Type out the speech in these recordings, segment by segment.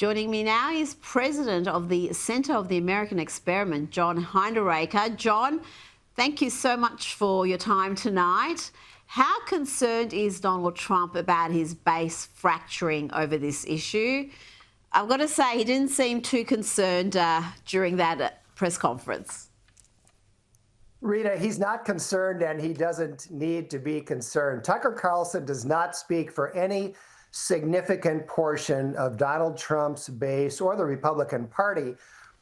Joining me now is President of the Centre of the American Experiment, John Heinderacre. John, thank you so much for your time tonight. How concerned is Donald Trump about his base fracturing over this issue? I've got to say, he didn't seem too concerned during that press conference. Rita, he's not concerned and he doesn't need to be concerned. Tucker Carlson does not speak for any significant portion of Donald Trump's base or the Republican Party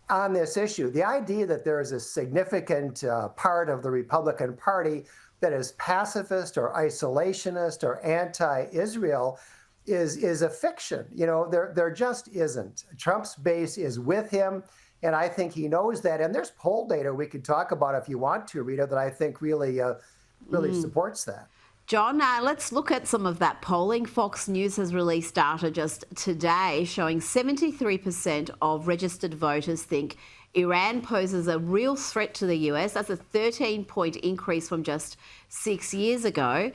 on this issue. The idea that there is a significant part of the Republican Party that is pacifist or isolationist or anti-Israel is a fiction. You know, there just isn't. Trump's base is with him, and I think he knows that. And there's poll data we could talk about if you want to, Rita, that I think really supports that. John, let's look at some of that polling. Fox News has released data just today showing 73% of registered voters think Iran poses a real threat to the US. That's a 13-point increase from just 6 years ago.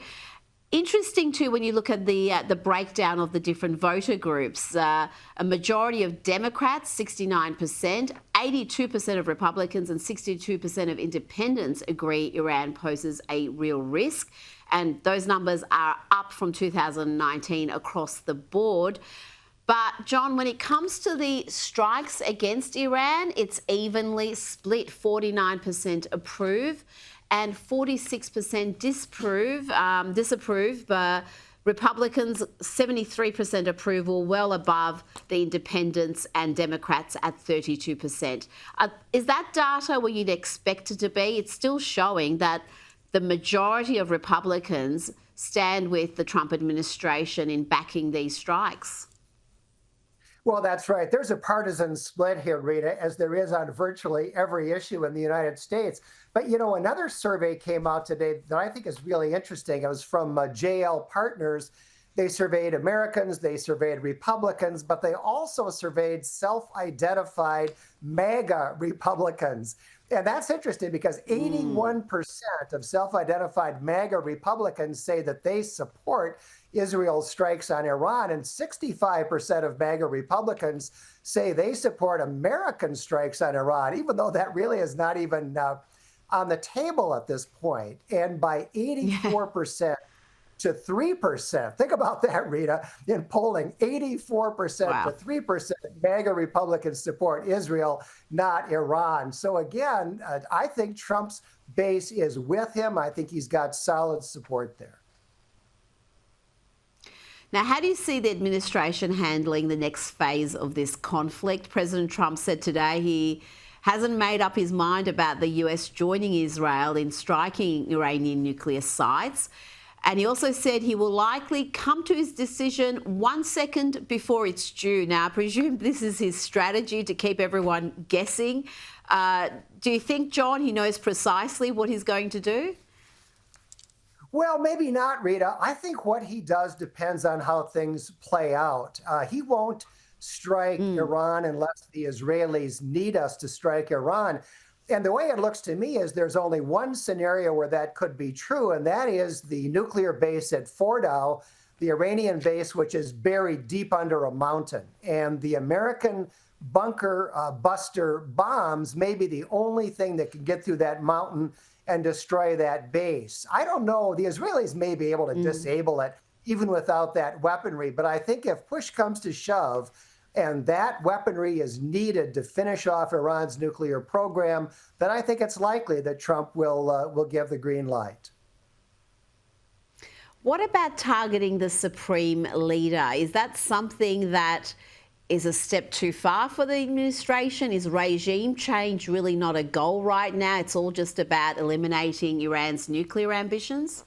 Interesting too when you look at the breakdown of the different voter groups. A majority of Democrats, 69%, 82% of Republicans and 62% of independents agree Iran poses a real risk. And those numbers are up from 2019 across the board. But, John, when it comes to the strikes against Iran, it's evenly split. 49% approve and 46% disapprove. But Republicans, 73% approval, well above the independents and Democrats at 32%. Is that data where you'd expect it to be? It's still showing that the majority of Republicans stand with the Trump administration in backing these strikes. Well, that's right. There's a partisan split here, Rita, as there is on virtually every issue in the United States. But, you know, another survey came out today that I think is really interesting. It was from JL Partners. They surveyed Americans, they surveyed Republicans, but they also surveyed self-identified MAGA Republicans. And that's interesting because 81% of self-identified MAGA Republicans say that they support Israel's strikes on Iran, and 65% of MAGA Republicans say they support American strikes on Iran, even though that really is not even on the table at this point. And by 84% to 3%. Think about that, Rita. In polling, 84% to 3% MAGA Republicans support Israel, not Iran. So again, I think Trump's base is with him. I think he's got solid support there. Now, how do you see the administration handling the next phase of this conflict? President Trump said today he hasn't made up his mind about the US joining Israel in striking Iranian nuclear sites. And he also said he will likely come to his decision 1 second before it's due. Now, I presume this is his strategy to keep everyone guessing. Do you think, John, he knows precisely what he's going to do? Well, maybe not, Rita. I think what he does depends on how things play out. He won't strike Iran unless the Israelis need us to strike Iran. And the way it looks to me is there's only one scenario where that could be true, and that is the nuclear base at Fordow, the Iranian base, which is buried deep under a mountain. And the American bunker buster bombs may be the only thing that can get through that mountain and destroy that base. I don't know. The Israelis may be able to disable it even without that weaponry. But I think if push comes to shove, and that weaponry is needed to finish off Iran's nuclear program, then I think it's likely that Trump will give the green light. What about targeting the supreme leader? Is that something that is a step too far for the administration? Is regime change really not a goal right now? It's all just about eliminating Iran's nuclear ambitions?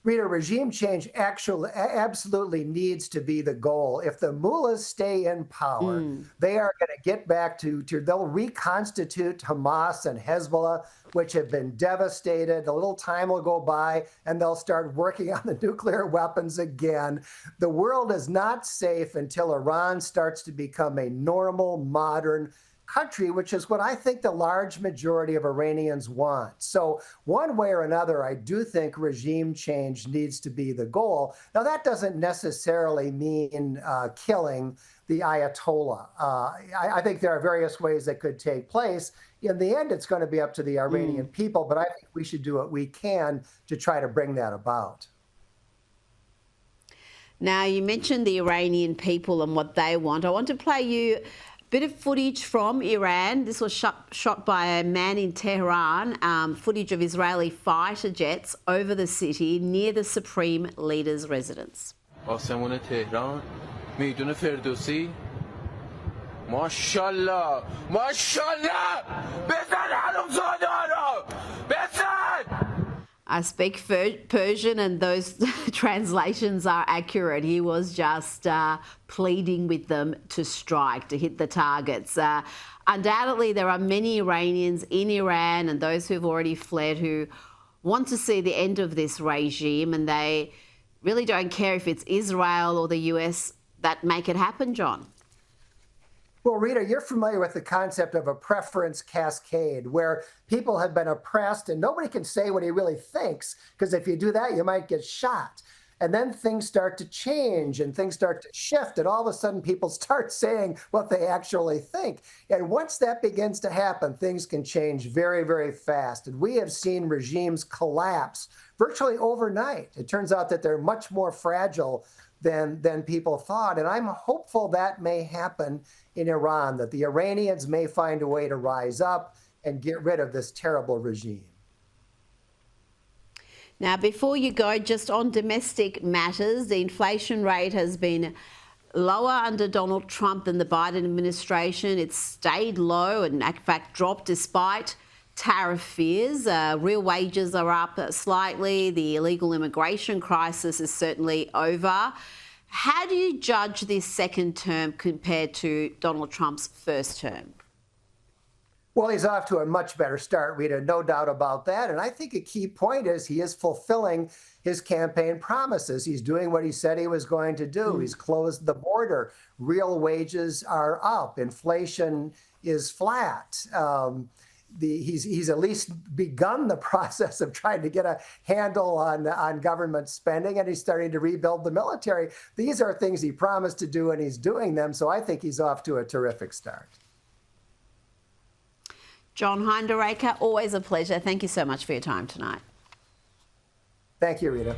Rita, regime change absolutely needs to be the goal. If the mullahs stay in power, they are going to get back they'll reconstitute Hamas and Hezbollah, which have been devastated. A little time will go by and they'll start working on the nuclear weapons again. The world is not safe until Iran starts to become a normal, modern, country, which is what I think the large majority of Iranians want. So, one way or another, I do think regime change needs to be the goal. Now, that doesn't necessarily mean killing the Ayatollah. I think there are various ways that could take place. In the end, it's going to be up to the Iranian people, but I think we should do what we can to try to bring that about. Now, you mentioned the Iranian people and what they want. I want to play you a bit of footage from Iran. This was shot by a man in Tehran, footage of Israeli fighter jets over the city near the Supreme Leader's residence. آسمون تهران میدون فردوسی ماشاءالله ماشاءالله بزن حرومزاده‌ها بزن. I speak Persian and those translations are accurate. He was just pleading with them to strike, to hit the targets. Undoubtedly, there are many Iranians in Iran and those who've already fled who want to see the end of this regime, and they really don't care if it's Israel or the US that make it happen, John. Well, Rita, you're familiar with the concept of a preference cascade, where people have been oppressed and nobody can say what he really thinks, because if you do that, you might get shot. And then things start to change and things start to shift, and all of a sudden people start saying what they actually think. And once that begins to happen, things can change very, very fast. And we have seen regimes collapse virtually overnight. It turns out that they're much more fragile than people thought. And I'm hopeful that may happen in Iran, that the Iranians may find a way to rise up and get rid of this terrible regime. Now, before you go, just on domestic matters, the inflation rate has been lower under Donald Trump than the Biden administration. It's stayed low and, in fact, dropped despite tariff fears. Real wages are up slightly. The illegal immigration crisis is certainly over. How do you judge this second term compared to Donald Trump's first term? Well, he's off to a much better start, Rita, no doubt about that. And I think a key point is he is fulfilling his campaign promises. He's doing what he said he was going to do. He's closed the border. Real wages are up. Inflation is flat. He's at least begun the process of trying to get a handle on government spending, and he's starting to rebuild the military. These are things he promised to do, and he's doing them. So I think he's off to a terrific start. John Hinderaker, always a pleasure. Thank you so much for your time tonight. Thank you, Rita.